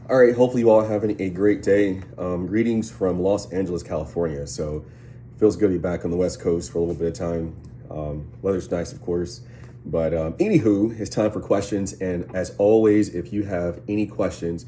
All right, hopefully you all are having a great day. Greetings from Los Angeles, California. So feels good to be back on the West Coast for a little bit of time. Weather's nice, of course. But anywho, it's time for questions. And as always, if you have any questions,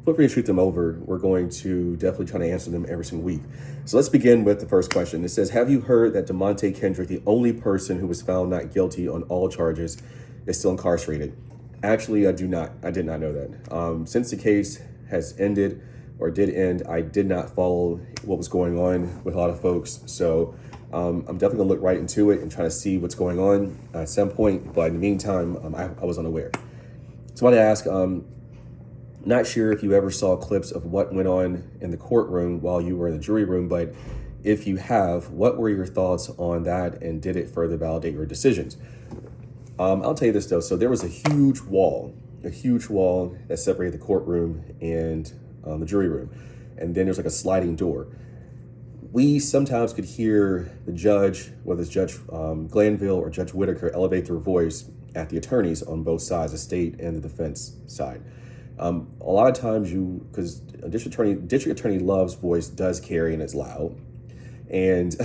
feel free to shoot them over. We're going to definitely try to answer them every single week. So let's begin with the first question. It says, have you heard that DeMonte Kendrick, the only person who was found not guilty on all charges, is still incarcerated? Actually, I do not. I did not know that. Since the case has ended or did end, I did not follow what was going on with a lot of folks. So I'm definitely gonna look right into it and try to see what's going on at some point. But in the meantime, I was unaware. So I wanted to ask, not sure if you ever saw clips of what went on in the courtroom while you were in the jury room, but if you have, what were your thoughts on that and did it further validate your decisions? I'll tell you this though. So there was a huge wall that separated the courtroom and the jury room. And then there's like a sliding door. We sometimes could hear the judge, whether it's Judge Glanville or Judge Whitaker, elevate their voice at the attorneys on both sides, the state and the defense side. A lot of times because a district attorney Love's voice does carry and it's loud. And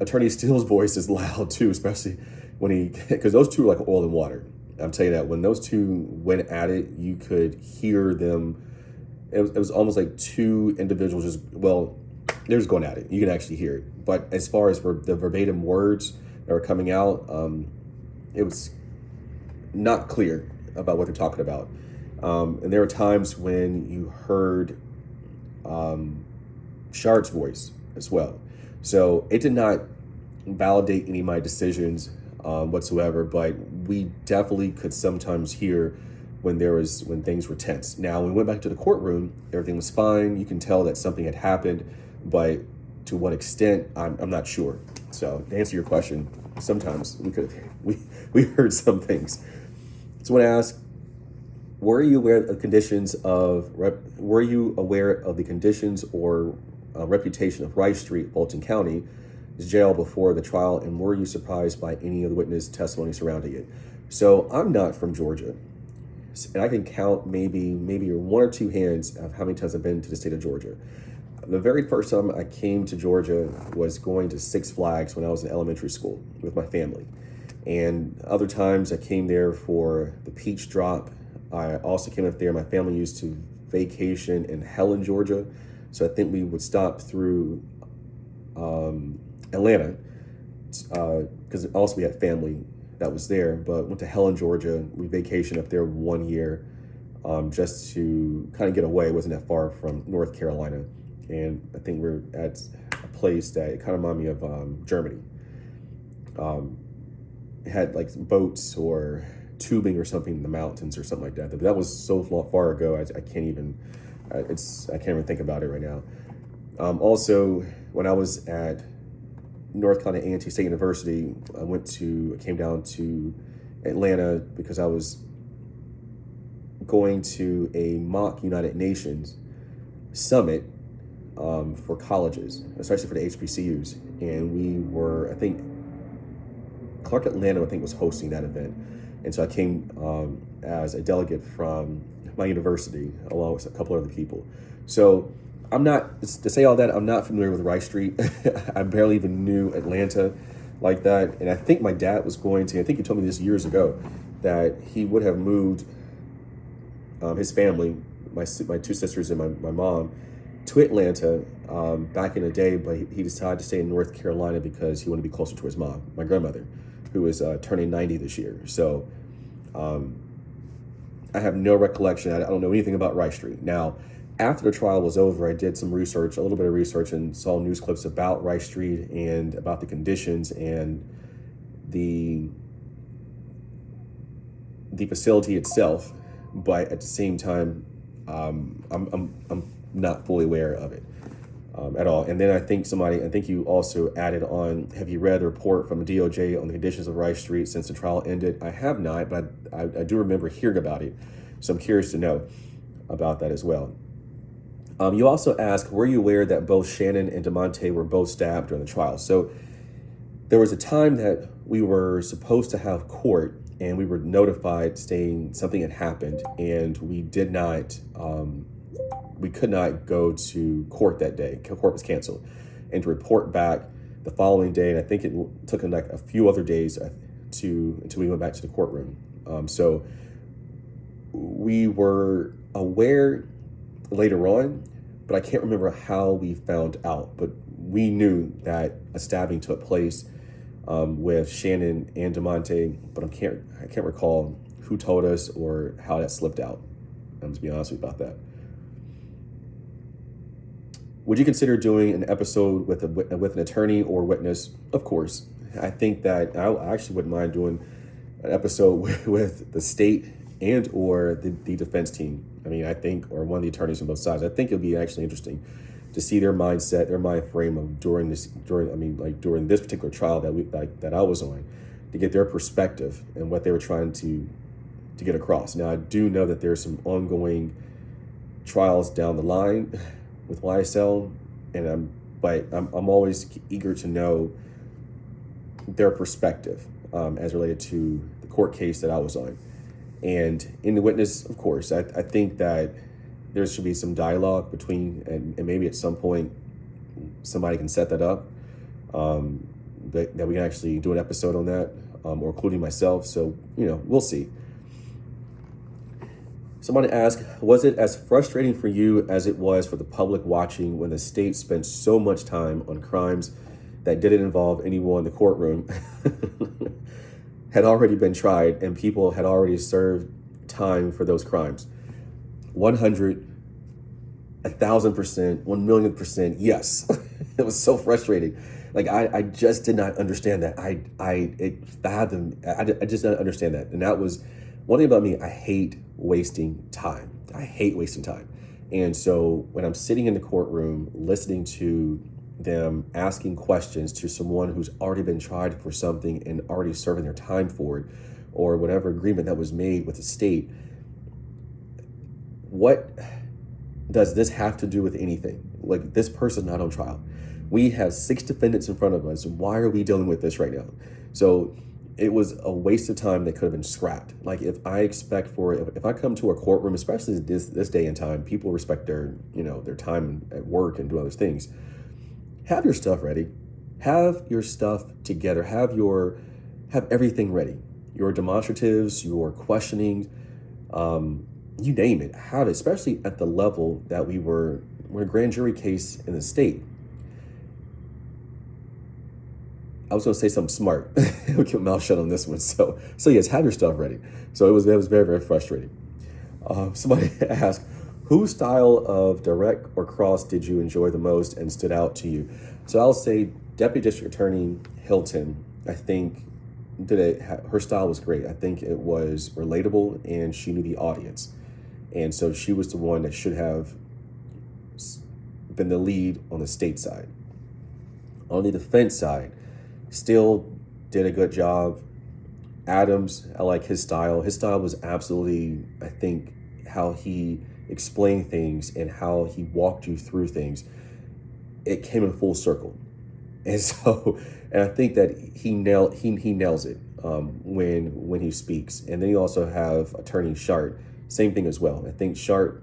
Attorney Steele's voice is loud too, especially because those two are like oil and water. I'll tell you that when those two went at it, you could hear them. It was almost like two individuals they're just going at it. You can actually hear it. But as far as for the verbatim words that were coming out, it was not clear about what they're talking about. And there were times when you heard Shard's voice as well. So it did not validate any of my decisions whatsoever, but we definitely could sometimes hear when things were tense. Now, when we went back to the courtroom, everything was fine. You can tell that something had happened, but to what extent, I'm not sure. So to answer your question, sometimes we heard some things. So when I asked, were you aware of the conditions or reputation of Rice Street, Fulton County, jail before the trial, and were you surprised by any of the witness testimony surrounding it? So I'm not from Georgia, and I can count maybe one or two hands of how many times I've been to the state of Georgia. The very first time I came to Georgia was going to Six Flags when I was in elementary school with my family. And other times I came there for the Peach Drop. I also came up there. My family used to vacation in Helen, Georgia. So I think we would stop through Atlanta, because also we had family that was there, but went to Helen, Georgia. We vacationed up there 1 year just to kind of get away. It wasn't that far from North Carolina. And I think we're at a place that kind of reminded me of Germany. It had like boats or tubing or something in the mountains or something like that. But that was so far ago, I can't even think about it right now. Also, when I was at North Carolina A&T State University, I came down to Atlanta because I was going to a mock United Nations summit for colleges, especially for the HBCUs. And we were, I think, Clark Atlanta, was hosting that event. And so I came as a delegate from my university, along with a couple other people. So I'm not, to say all that, I'm not familiar with Rice Street. I barely even knew Atlanta like that. And I think my dad was I think he told me this years ago, that he would have moved his family, my two sisters and my mom, to Atlanta back in the day, but he decided to stay in North Carolina because he wanted to be closer to his mom, my grandmother, who is turning 90 this year. So I have no recollection. I don't know anything about Rice Street. Now, after the trial was over, I did some research, a little bit of research, and saw news clips about Rice Street and about the conditions and the facility itself. But at the same time, I'm not fully aware of it at all. And then I think you also added on, have you read the report from the DOJ on the conditions of Rice Street since the trial ended? I have not, but I do remember hearing about it. So I'm curious to know about that as well. You also asked, were you aware that both Shannon and DeMonte were both stabbed during the trial? So there was a time that we were supposed to have court and we were notified saying something had happened, and we did not, we could not go to court that day. Court was canceled, and to report back the following day, and I think it took like a few other days until we went back to the courtroom. So we were aware later on, but I can't remember how we found out. But we knew that a stabbing took place with Shannon and DeMonte, but I can't recall who told us or how that slipped out. I'm to be honest with you about that. Would you consider doing an episode with an attorney or witness? Of course. I think that I actually wouldn't mind doing an episode with the state and or the defense team. I mean, I think, or one of the attorneys on both sides. I think it'll be actually interesting to see their mindset, their mind frame of during this particular trial that I was on, to get their perspective and what they were trying to get across. Now, I do know that there's some ongoing trials down the line with YSL, and I'm always eager to know their perspective as related to the court case that I was on. And in the witness, of course, I think that there should be some dialogue between, and maybe at some point somebody can set that up, that we can actually do an episode on that, or including myself. So, we'll see. Somebody asked, was it as frustrating for you as it was for the public watching when the state spent so much time on crimes that didn't involve anyone in the courtroom, had already been tried, and people had already served time for those crimes? 100, 1,000%, 1,000,000%, yes. It was so frustrating. Like, I just did not understand that. I just didn't understand that. And that was one thing about me. I hate wasting time. And so when I'm sitting in the courtroom, listening to them asking questions to someone who's already been tried for something and already serving their time for it, or whatever agreement that was made with the state, what does this have to do with anything? Like, this person's not on trial. We have 6 defendants in front of us. Why are we dealing with this right now? So it was a waste of time that could have been scrapped. Like, if I come to a courtroom, especially this day and time, people respect their time at work and do other things. Have your stuff ready. Have your stuff together. Have everything ready. Your demonstratives, your questioning, you name it. Have it, especially at the level that we're a grand jury case in the state. I was going to say something smart. We'll keep my mouth shut on this one. So yes, have your stuff ready. So it was very, very frustrating. Somebody asked, whose style of direct or cross did you enjoy the most and stood out to you? So I'll say Deputy District Attorney Hilton, I think, her style was great. I think it was relatable, and she knew the audience. And so she was the one that should have been the lead on the state side. On the defense side, still did a good job. Adams, I like his style. His style was absolutely, I think, how he explained things and how he walked you through things. It came in full circle. And I think that he nails it when he speaks. And then you also have Attorney Shart, same thing as well. I think Shart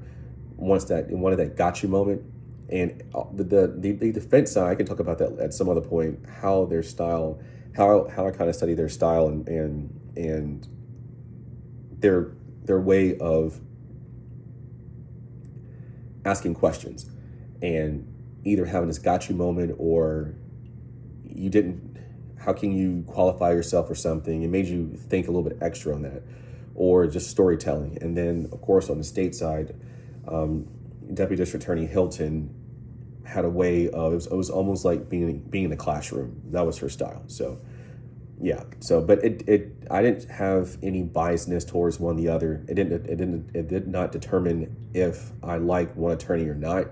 wanted that gotcha moment. And the defense side, I can talk about that at some other point, how their style, how I kind of study their style and their way of asking questions and either having this gotcha moment, or how can you qualify yourself for something? It made you think a little bit extra on that, or just storytelling. And then, of course, on the state side, Deputy District Attorney Hilton had a way of, it was almost like being in the classroom. That was her style. So yeah. So, but I didn't have any biasness towards one or the other. It did not determine if I liked one attorney or not.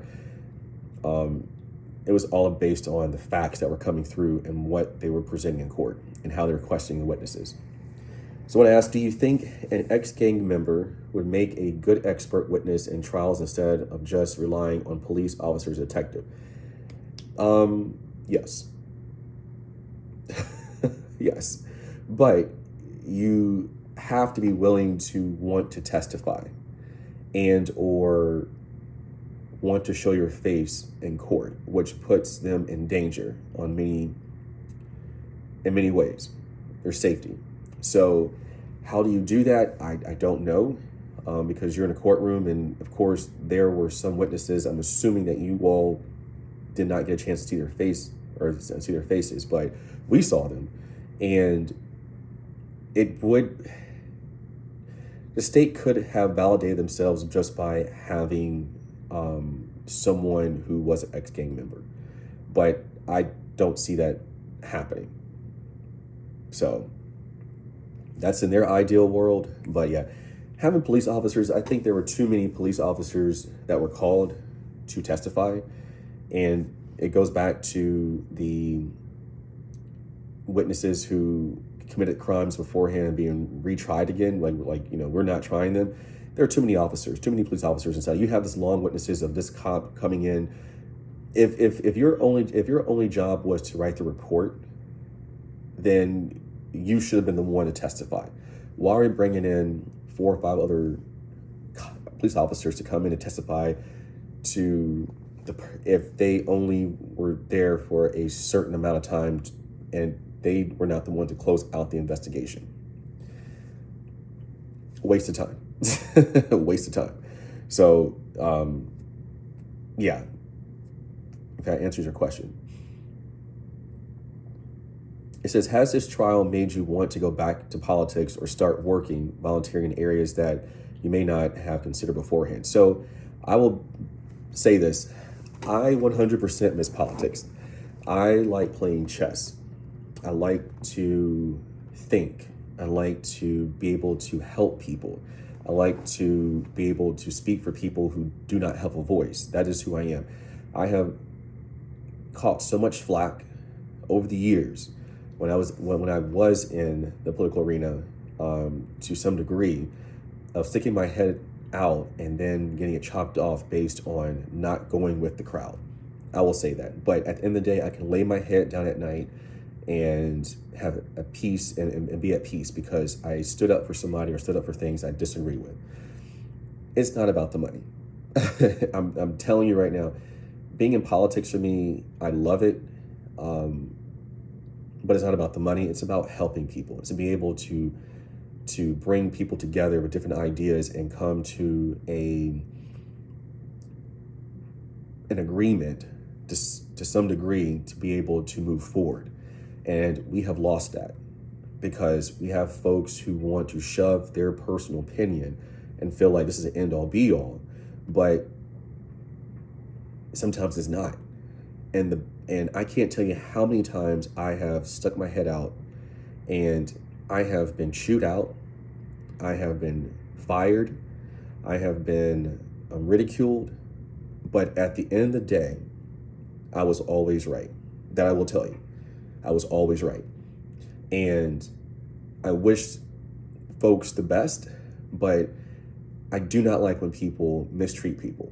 It was all based on the facts that were coming through and what they were presenting in court and how they were questioning the witnesses. So I want to ask, do you think an ex-gang member would make a good expert witness in trials instead of just relying on police officers or detective? Yes. Yes. But you have to be willing to want to testify and or want to show your face in court, which puts them in danger in many ways, their safety. So how do you do that? I don't know, because you're in a courtroom, and of course there were some witnesses. I'm assuming that you all did not get a chance to see their face or see their faces, but we saw them, and the state could have validated themselves just by having someone who was an ex-gang member, but I don't see that happening. So that's in their ideal world. But yeah, having police officers, I think there were too many police officers that were called to testify, and it goes back to the witnesses who committed crimes beforehand and being retried again. Like we're not trying them. There are too many police officers inside. You have this long witnesses of this cop coming in. If your only job was to write the report, then you should have been the one to testify. Why are we bringing in 4 or 5 other police officers to come in and testify if they only were there for a certain amount of time and they were not the one to close out the investigation? Waste of time. Waste of time. So, yeah, if that answers your question. It says, has this trial made you want to go back to politics or start volunteering in areas that you may not have considered beforehand? So I will say this. I 100% miss politics. I like playing chess. I like to think. I like to be able to help people. I like to be able to speak for people who do not have a voice. That is who I am. I have caught so much flack over the years when I was in the political arena, to some degree, of sticking my head out and then getting it chopped off based on not going with the crowd. I will say that. But at the end of the day, I can lay my head down at night and have a peace and be at peace because I stood up for somebody or stood up for things I disagree with. It's not about the money. I'm telling you right now, being in politics for me, I love it. But it's not about the money. It's about helping people. It's to be able to bring people together with different ideas and come to an agreement to some degree to be able to move forward. And we have lost that because we have folks who want to shove their personal opinion and feel like this is an end all be all, but sometimes it's not. And I can't tell you how many times I have stuck my head out and I have been chewed out. I have been fired. I have been ridiculed. But at the end of the day, I was always right. That I will tell you. I was always right. And I wish folks the best, but I do not like when people mistreat people,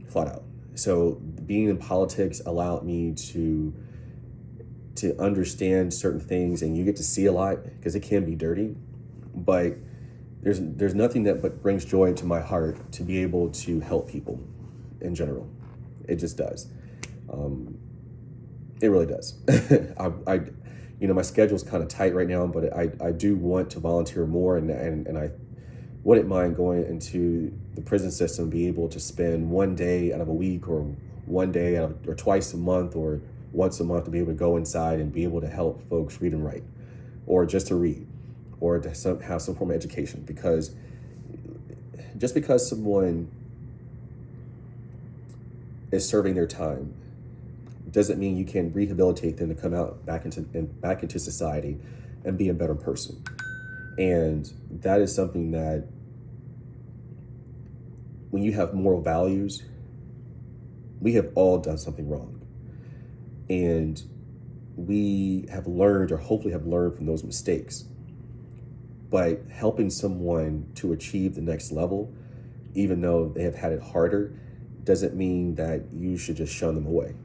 flat out. So being in politics allowed me to understand certain things, and you get to see a lot because it can be dirty, but there's nothing that but brings joy into my heart to be able to help people in general. It just does. It really does. My schedule's kind of tight right now, but I do want to volunteer more, and I wouldn't mind going into the prison system, be able to spend one day out of a week or one day or twice a month or once a month to be able to go inside and be able to help folks read and write, or just to read, or to have some form of education. Because just because someone is serving their time doesn't mean you can rehabilitate them to come out back into society and be a better person. And that is something that, when you have moral values, we have all done something wrong. And we have learned, or hopefully have learned from those mistakes. But helping someone to achieve the next level, even though they have had it harder, doesn't mean that you should just shun them away.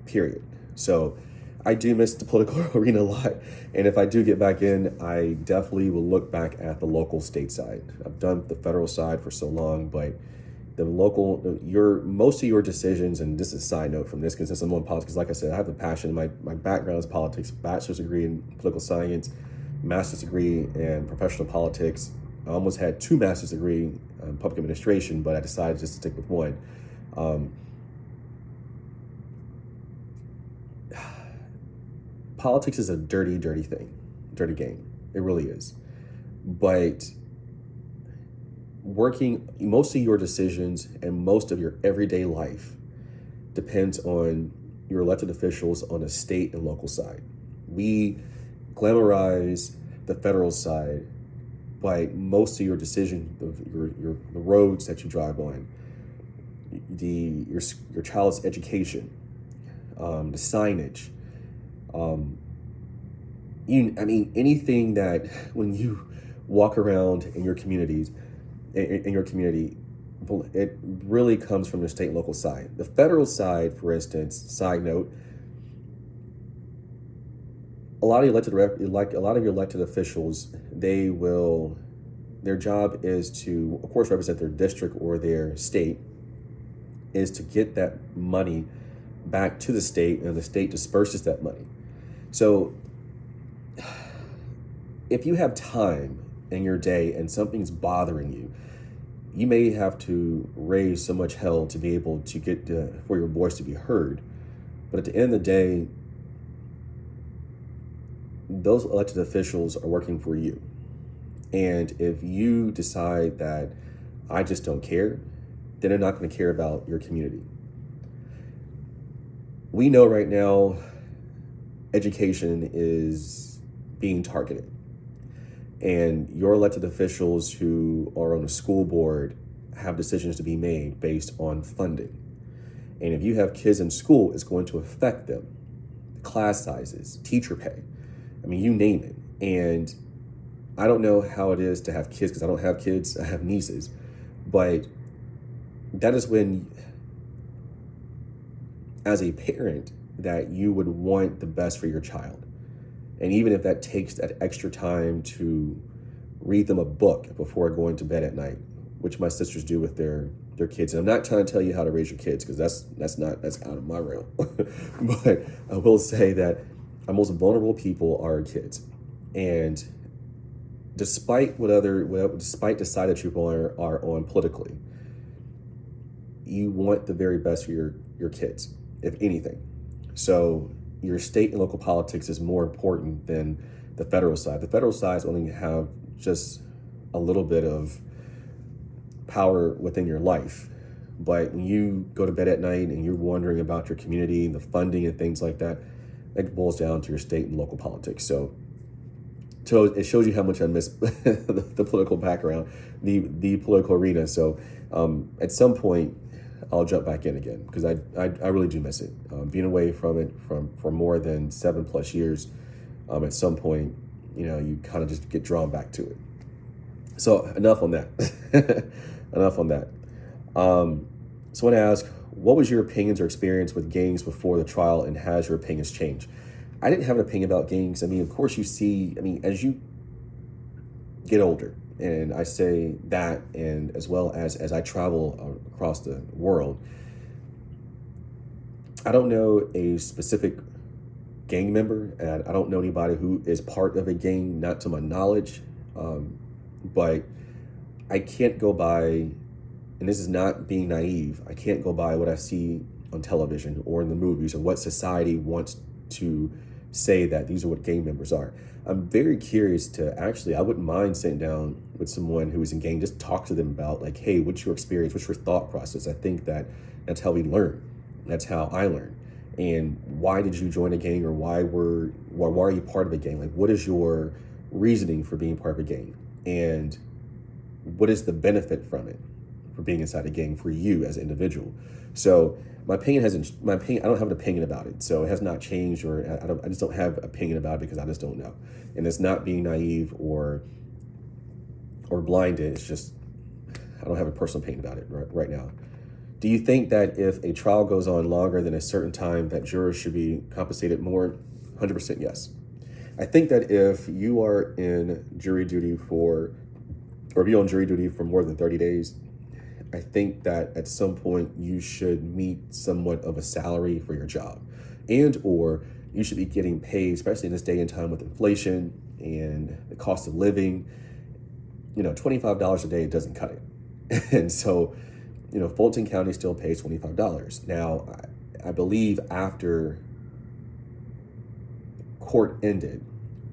Period. So I do miss the political arena a lot. And if I do get back in, I definitely will look back at the local state side. I've done the federal side for so long, but the local, most of your decisions, and this is a side note from this, because since I'm on politics, like I said, I have a passion. My background is politics, bachelor's degree in political science, master's degree in professional politics. I almost had 2 master's degree in public administration, but I decided just to stick with one. Politics is a dirty, dirty thing, dirty game. It really is. But most of your decisions and most of your everyday life depends on your elected officials on the state and local side. We glamorize the federal side, but most of your decision, the roads that you drive on, your child's education, the signage, anything that when you walk around in your communities, in your community, it really comes from the state and local side. The federal side, for instance, side note, a lot of your elected officials, their job is to, of course, represent their district or their state, is to get that money back to the state, and the state disperses that money. So if you have time in your day and something's bothering you, you may have to raise so much hell to be able to get for your voice to be heard. But at the end of the day, those elected officials are working for you. And if you decide that I just don't care, then they're not going to care about your community. We know right now education is being targeted. And your elected officials who are on the school board have decisions to be made based on funding. And if you have kids in school, it's going to affect them. Class sizes, teacher pay, you name it. And I don't know how it is to have kids, because I don't have kids, I have nieces. But that is when, as a parent, that you would want the best for your child. And even if that takes that extra time to read them a book before going to bed at night, which my sisters do with their kids. And I'm not trying to tell you how to raise your kids, because that's out of my realm. But I will say that our most vulnerable people are our kids. And despite despite the side that you are on politically, you want the very best for your kids, if anything. So your state and local politics is more important than the federal side. The federal side only have just a little bit of power within your life. But when you go to bed at night and you're wondering about your community and the funding and things like that, it boils down to your state and local politics. So it shows you how much I miss the political background, the political arena. So at some point, I'll jump back in again, because I really do miss it. Being away from it for more than 7+ years, at some point, you kind of just get drawn back to it. So enough on that. Enough on that. So I want to ask, what was your opinions or experience with gangs before the trial, and has your opinions changed? I didn't have an opinion about gangs. Of course you see, as you get older, and I say that, and as well as I travel across the world, I don't know a specific gang member, and I don't know anybody who is part of a gang, not to my knowledge, but I can't go by, and this is not being naive, I can't go by what I see on television or in the movies, or what society wants to say that these are what gang members are. I'm very curious to I wouldn't mind sitting down with someone who is in gang, just talk to them about, like, hey, what's your experience? What's your thought process? I think that's how we learn. That's how I learn. And why did you join a gang, or why are you part of a gang? Like, what is your reasoning for being part of a gang? And what is the benefit from it, for being inside a gang for you as an individual? So I don't have an opinion about it. So it has not changed, or I just don't have an opinion about it, because I just don't know. And it's not being naive or blinded. It's just, I don't have a personal opinion about it right now. Do you think that if a trial goes on longer than a certain time, that jurors should be compensated more? 100% yes. I think that if you are in jury duty for, or be on jury duty for more than 30 days, I think that at some point you should meet somewhat of a salary for your job, and or you should be getting paid, especially in this day and time with inflation and the cost of living. $25 a day doesn't cut it. And so, Fulton County still pays $25. Now, I believe after court ended,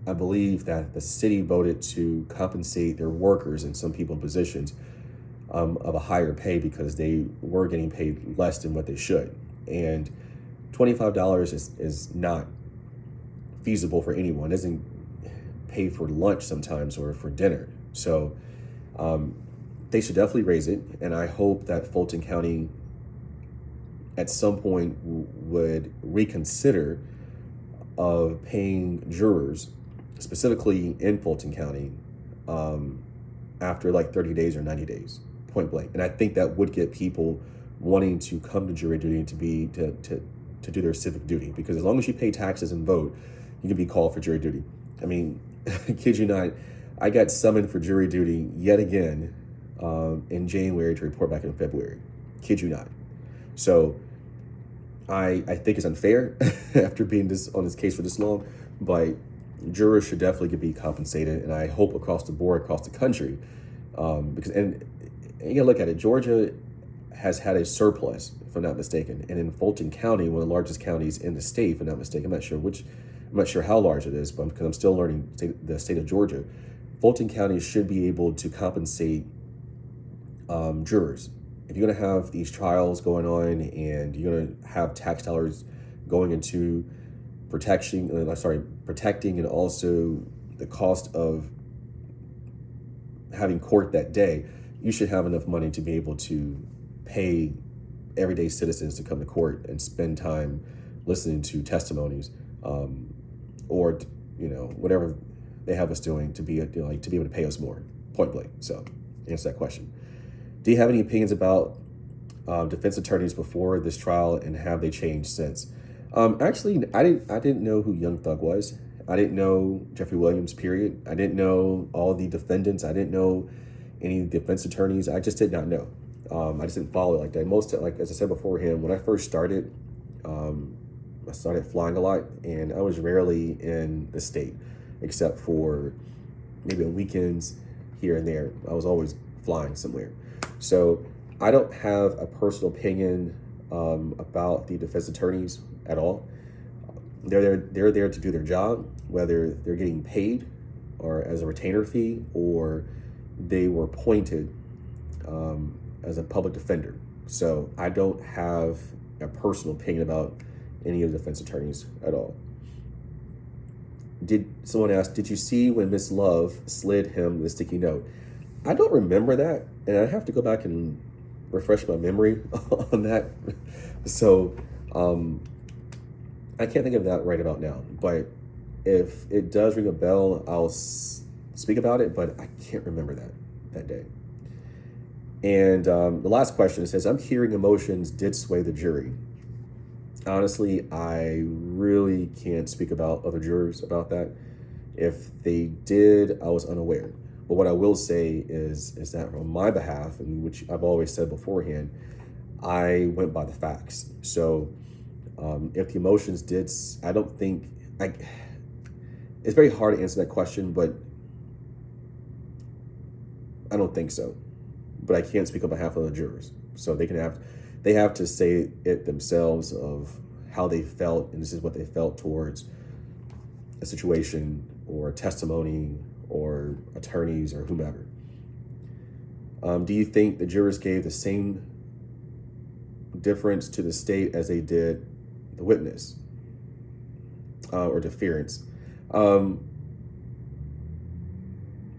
I believe that the city voted to compensate their workers and some people in positions of a higher pay because they were getting paid less than what they should. And $25 is not feasible for anyone. It doesn't pay for lunch sometimes or for dinner. So they should definitely raise it. And I hope that Fulton County at some point would reconsider of paying jurors, specifically in Fulton County, after like 30 days or 90 days, point blank. And I think that would get people wanting to come to jury duty to do their civic duty, because as long as you pay taxes and vote, you can be called for jury duty. I mean, kid you not, I got summoned for jury duty yet again in January to report back in February. Kid you not. So I think it's unfair after being on this case for this long, but jurors should definitely be compensated, and I hope across the board, across the country, because you gotta look at it. Georgia has had a surplus, if I'm not mistaken, and in Fulton County, one of the largest counties in the state, if I'm not mistaken, I'm not sure how large it is, but because I'm still learning the state of Georgia, Fulton County should be able to compensate jurors. If you're going to have these trials going on and you're going to have tax dollars going into protecting and also the cost of having court that day, you should have enough money to be able to pay everyday citizens to come to court and spend time listening to testimonies, or whatever they have us doing to be able to pay us more, point blank. So answer that question. Do you have any opinions about defense attorneys before this trial, and have they changed since? Actually, I didn't know who Young Thug was. I didn't know Jeffrey Williams, period. I didn't know all the defendants. I didn't know any defense attorneys. I just did not know. I just didn't follow it like that. Like as I said beforehand, when I first started, I started flying a lot, and I was rarely in the state, except for maybe on weekends here and there. I was always flying somewhere. So I don't have a personal opinion about the defense attorneys at all. They're there to do their job, whether they're getting paid or as a retainer fee, or they were appointed as a public defender. So I don't have a personal opinion about any of the defense attorneys at all. Someone asked, did you see when Miss Love slid him the sticky note? I don't remember that, and I have to go back and refresh my memory on that. So I can't think of that right about now, but if it does ring a bell, I'll speak about it, but I can't remember that day. And the last question, it says, I'm hearing emotions did sway the jury. Honestly, I really can't speak about other jurors about that. If they did, I was unaware. But what I will say is that on my behalf, and which I've always said beforehand, I went by the facts. So if the emotions did, it's very hard to answer that question, but I don't think so. But I can't speak on behalf of the jurors. So they have to say it themselves of how they felt, and this is what they felt towards a situation or a testimony or attorneys or whomever. Do you think the jurors gave the same difference to the state as they did the witness or deference? I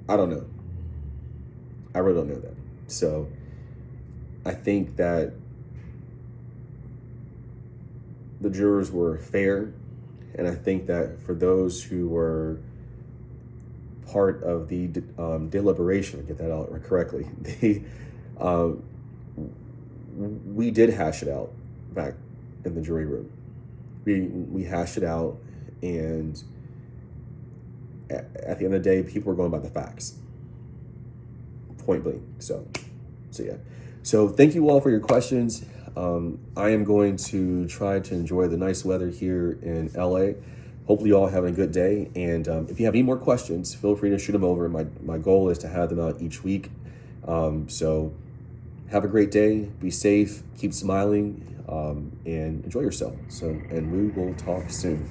don't know. I really don't know that. So I think that the jurors were fair, and I think that for those who were part of the deliberation, get that out correctly, they we did hash it out back in the jury room. We hashed it out, and at the end of the day, people were going by the facts, point blank. So yeah. So thank you all for your questions. I am going to try to enjoy the nice weather here in LA. Hopefully you all having a good day. And if you have any more questions, feel free to shoot them over. My goal is to have them out each week. So have a great day. Be safe. Keep smiling. And enjoy yourself. And we will talk soon.